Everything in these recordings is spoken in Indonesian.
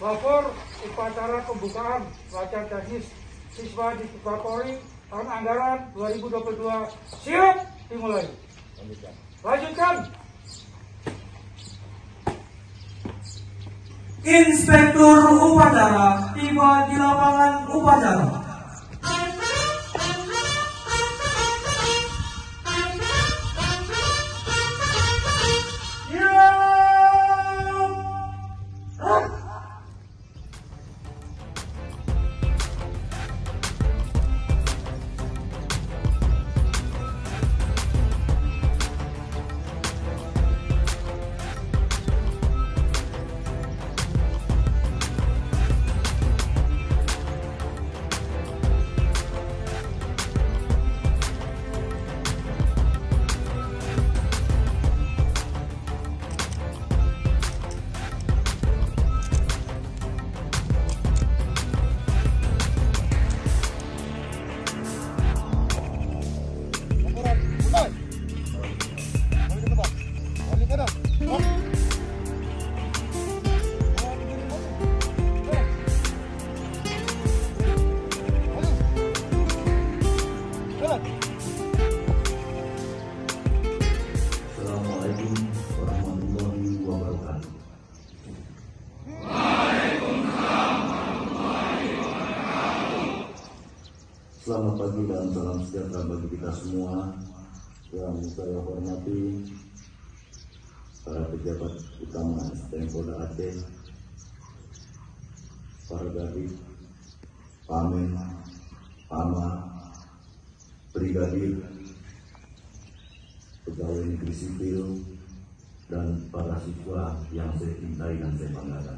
Lapor upacara pembukaan latihan teknis siswa di Polri tahun anggaran 2022 siap dimulai. Lanjutkan. Inspektur upacara tiba di lapangan upacara. Assalamualaikum warahmatullahi wabarakatuh. Selamat pagi dan salam sejahtera bagi kita semua. Yang saya hormati para pejabat utama SDM Polda Aceh, para gadis, pamen, pama, brigadir, pegawai negeri sipil, dan para siswa yang saya cintai dan saya banggakan.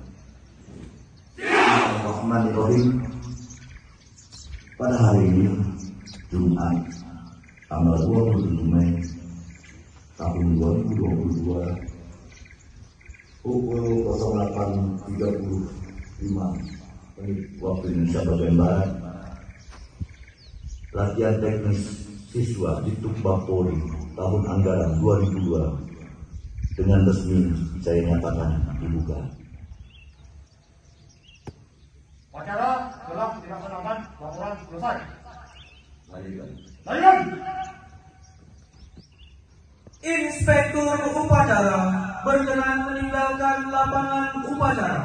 Bismillahirrahmanirrahim. Pada hari ini, Jumat, tanggal 27 Mei tahun 2022, pukul 08.35 waktu Indonesia bagian Barat, latihan teknis siswa di Tukbah Polri tahun anggaran 2002 dengan resmi saya nyatakan dibuka. Upacara telah dilaksanakan, laporan selesai. Lanjutkan. Inspektur upacara berkenan meninggalkan lapangan upacara.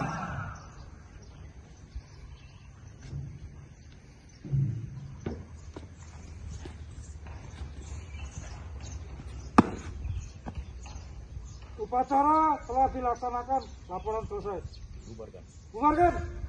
Upacara telah dilaksanakan, laporan selesai. Bubarkan. Bubarkan.